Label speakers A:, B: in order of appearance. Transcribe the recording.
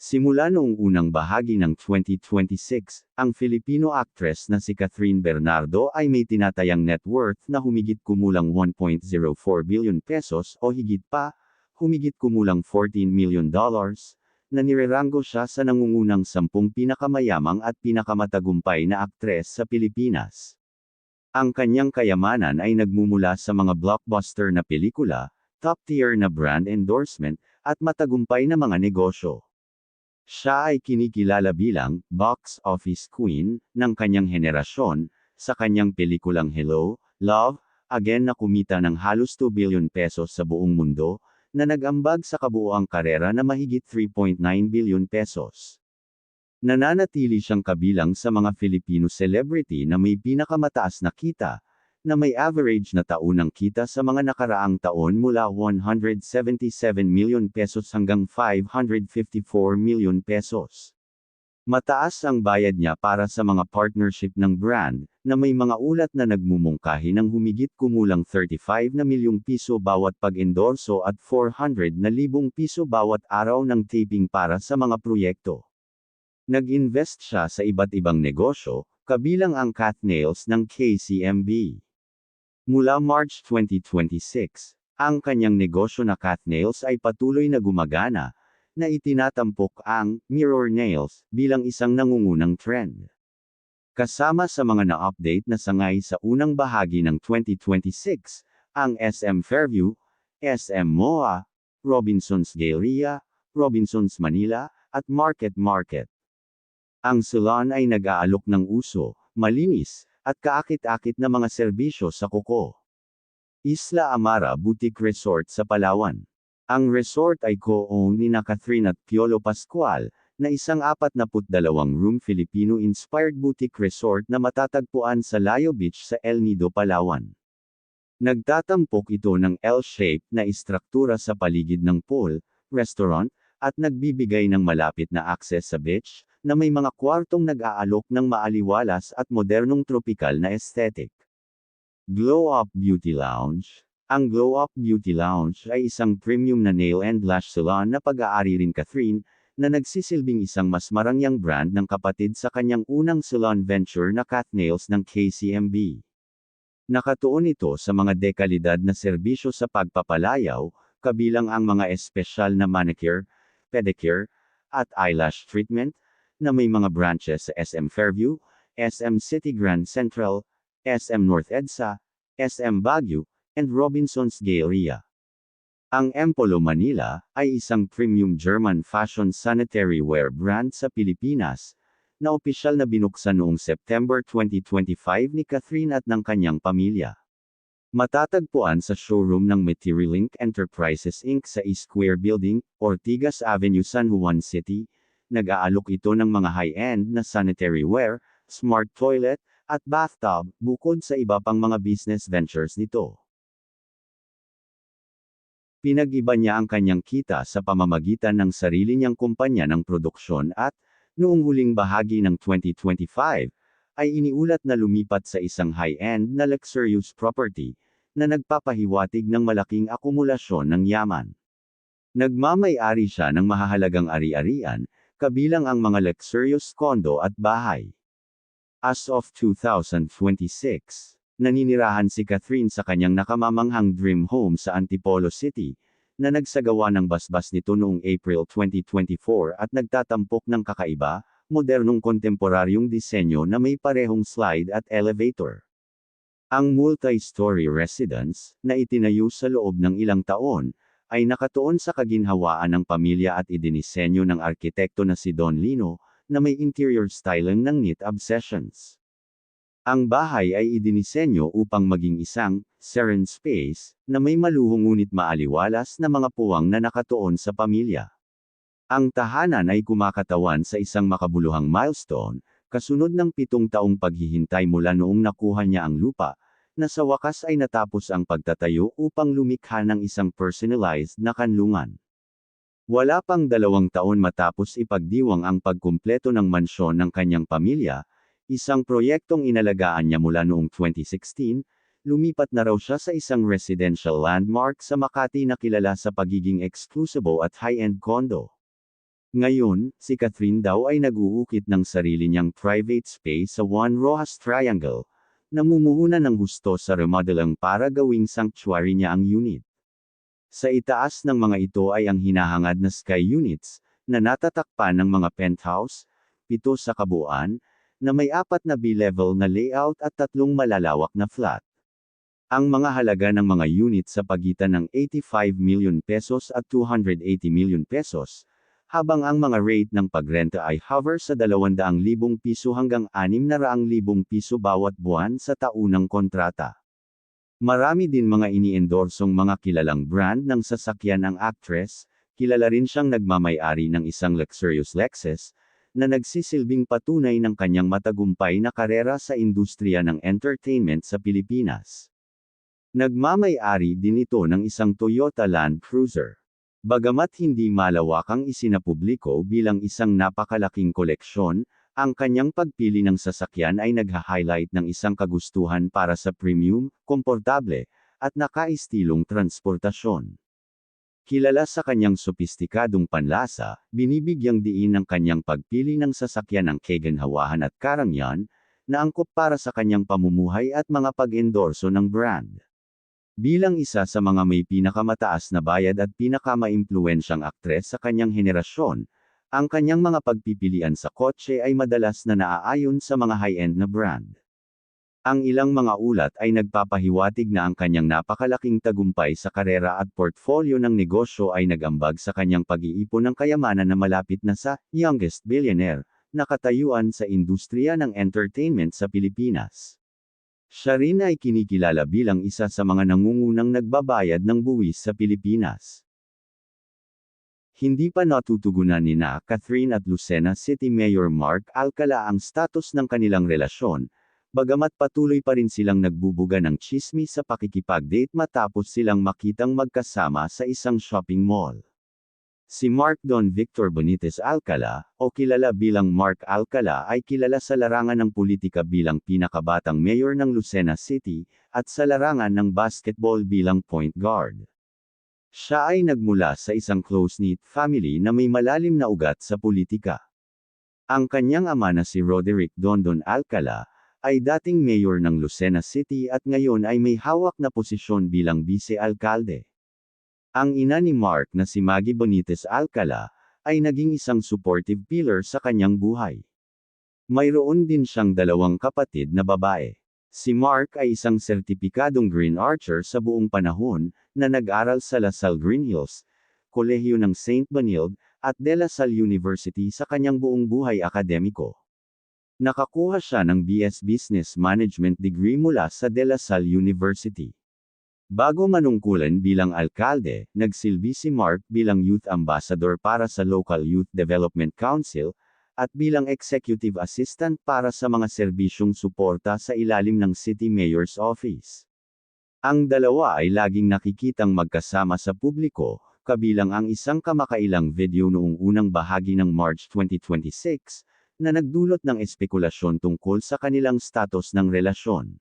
A: Simula noong unang bahagi ng 2026, ang Filipino actress na si Catherine Bernardo ay may tinatayang net worth na humigit kumulang 1.04 billion pesos o higit pa, humigit kumulang $14 million, na nireranggo siya sa nangungunang 10 pinakamayamang at pinakamatagumpay na aktres sa Pilipinas. Ang kanyang kayamanan ay nagmumula sa mga blockbuster na pelikula, top-tier na brand endorsement, at matagumpay na mga negosyo. Siya ay kinikilala bilang box office queen ng kanyang henerasyon sa kanyang pelikulang Hello, Love, Again na kumita ng halos 2 billion pesos sa buong mundo, na nag-ambag sa kabuuang karera na mahigit 3.9 billion pesos. Nananatili siyang kabilang sa mga Filipino celebrity na may pinakamataas na kita, na may average na taunang kita sa mga nakaraang taon mula 177 million pesos hanggang 554 million pesos. Mataas ang bayad niya para sa mga partnership ng brand, na may mga ulat na nagmumungkahi ng humigit kumulang 35 na milyong piso bawat pag-endorso at 400 na libong piso bawat araw ng taping para sa mga proyekto. Nag-invest siya sa iba't ibang negosyo, kabilang ang Cat Nails ng KCMB. Mula March 2026, ang kanyang negosyo na Cat Nails ay patuloy na gumagana, na itinatampok ang Mirror Nails bilang isang nangungunang trend. Kasama sa mga na-update na sangay sa unang bahagi ng 2026, ang SM Fairview, SM MOA, Robinsons Galleria, Robinsons Manila, at Market Market. Ang salon ay nag-aalok ng uso, malinis, at kaakit-akit na mga serbisyo sa kuko. Isla Amara Boutique Resort sa Palawan. Ang resort ay co-owned ni Catherine at Piolo Pascual, na isang 42-room Filipino-inspired boutique resort na matatagpuan sa Layo Beach sa El Nido, Palawan. Nagtatampok ito ng L-shaped na istruktura sa paligid ng pool, restaurant, at nagbibigay ng malapit na access sa beach, na may mga kwartong nag-aalok ng maaliwalas at modernong tropikal na aesthetic. Glow Up Beauty Lounge. Ang Glow Up Beauty Lounge ay isang premium na nail and lash salon na pag-aari rin Catherine, na nagsisilbing isang mas marangyang brand ng kapatid sa kanyang unang salon venture na Cat Nails ng KCMB. Nakatuon ito sa mga dekalidad na serbisyo sa pagpapalayaw, kabilang ang mga espesyal na manicure, pedicure, at eyelash treatment, na may mga branches sa SM Fairview, SM City Grand Central, SM North EDSA, SM Baguio, and Robinsons Galleria. Ang Empolo Manila ay isang premium German fashion sanitary wear brand sa Pilipinas, na opisyal na binuksan noong September 2025 ni Catherine at ng kanyang pamilya. Matatagpuan sa showroom ng Materialink Enterprises Inc. sa East Square Building, Ortigas Avenue, San Juan City. Nag-aalok ito ng mga high-end na sanitary ware, smart toilet, at bathtub, bukod sa iba pang mga business ventures nito. Pinag-iba niya ang kanyang kita sa pamamagitan ng sarili niyang kumpanya ng produksyon at, noong huling bahagi ng 2025, ay iniulat na lumipat sa isang high-end na luxurious property, na nagpapahiwatig ng malaking akumulasyon ng yaman. Nagmamay-ari siya ng mahahalagang ari-arian, kabilang ang mga luxurious condo at bahay. As of 2026, naninirahan si Catherine sa kanyang nakamamanghang dream home sa Antipolo City, na nagsagawa ng basbas nito noong April 2024 at nagtatampok ng kakaiba, modernong kontemporaryong disenyo na may parehong slide at elevator. Ang multi-story residence, na itinayo sa loob ng ilang taon, ay nakatuon sa kaginhawaan ng pamilya at idinisenyo ng arkitekto na si Don Lino, na may interior styling ng Neat Obsessions. Ang bahay ay idinisenyo upang maging isang serene space, na may maluhong ngunit maaliwalas na mga puwang na nakatuon sa pamilya. Ang tahanan ay kumakatawan sa isang makabuluhang milestone, kasunod ng 7 taong paghihintay mula noong nakuha niya ang lupa, na sa wakas ay natapos ang pagtatayo upang lumikha ng isang personalized na kanlungan. Wala pang 2 taon matapos ipagdiwang ang pagkumpleto ng mansyon ng kanyang pamilya, isang proyektong inalagaan niya mula noong 2016, lumipat na raw siya sa isang residential landmark sa Makati na kilala sa pagiging eksklusibo at high-end condo. Ngayon, si Catherine daw ay nag-uukit ng sarili niyang private space sa Juan Rojas Triangle. Namumuhunan ng husto sa remodeling para gawing sanctuary niya ang unit. Sa itaas ng mga ito ay ang hinahangad na sky units, na natatakpan ng mga penthouse, 7 sa kabuuan, na may 4 na B-level na layout at 3 malalawak na flat. Ang mga halaga ng mga unit sa pagitan ng 85 million pesos at 280 million pesos, habang ang mga rate ng pagrenta ay hover sa 200,000 piso hanggang 600,000 piso bawat buwan sa taunang kontrata. Marami din mga iniendorsong mga kilalang brand ng sasakyan ang actress, kilala rin siyang nagmamay-ari ng isang luxurious Lexus, na nagsisilbing patunay ng kanyang matagumpay na karera sa industriya ng entertainment sa Pilipinas. Nagmamay-ari din ito ng isang Toyota Land Cruiser. Bagamat hindi malawakang isinapubliko bilang isang napakalaking koleksyon, ang kanyang pagpili ng sasakyan ay nagha-highlight ng isang kagustuhan para sa premium, komportable, at nakaistilong transportasyon. Kilala sa kanyang sopistikadong panlasa, binibigyang diin ng kanyang pagpili ng sasakyan ng kagandahan at karangyaan, na angkop para sa kanyang pamumuhay at mga pag-endorso ng brand. Bilang isa sa mga may pinakamataas na bayad at pinakamaimpluwensyang aktres sa kanyang henerasyon, ang kanyang mga pagpipilian sa kotse ay madalas na naaayon sa mga high-end na brand. Ang ilang mga ulat ay nagpapahiwatig na ang kanyang napakalaking tagumpay sa karera at portfolyo ng negosyo ay nag-ambag sa kanyang pag-iipon ng kayamanan na malapit na sa youngest billionaire na katayuan sa industriya ng entertainment sa Pilipinas. Siya rin ay kinikilala bilang isa sa mga nangungunang nagbabayad ng buwis sa Pilipinas. Hindi pa natutugunan nina Catherine at Lucena City Mayor Mark Alcala ang status ng kanilang relasyon, bagamat patuloy pa rin silang nagbubuga ng tsismis sa pakikipag-date matapos silang makitang magkasama sa isang shopping mall. Si Mark Don Victor Benitez Alcala, o kilala bilang Mark Alcala ay kilala sa larangan ng politika bilang pinakabatang mayor ng Lucena City, at sa larangan ng basketball bilang point guard. Siya ay nagmula sa isang close-knit family na may malalim na ugat sa politika. Ang kanyang ama na si Roderick Dondon Alcala, ay dating mayor ng Lucena City at ngayon ay may hawak na posisyon bilang vice-alkalde. Ang ina ni Mark na si Maggie Benitez Alcala, ay naging isang supportive pillar sa kanyang buhay. Mayroon din siyang 2 kapatid na babae. Si Mark ay isang sertipikadong Green Archer sa buong panahon, na nag-aral sa La Salle Green Hills, Kolehiyo ng St. Benilde, at De La Salle University sa kanyang buong buhay akademiko. Nakakuha siya ng BS Business Management degree mula sa De La Salle University. Bago manungkulan bilang alkalde, nagsilbi si Mark bilang youth ambassador para sa Local Youth Development Council, at bilang executive assistant para sa mga serbisyong suporta sa ilalim ng City Mayor's Office. Ang dalawa ay laging nakikitang magkasama sa publiko, kabilang ang isang kamakailang video noong unang bahagi ng March 2026, na nagdulot ng espekulasyon tungkol sa kanilang status ng relasyon.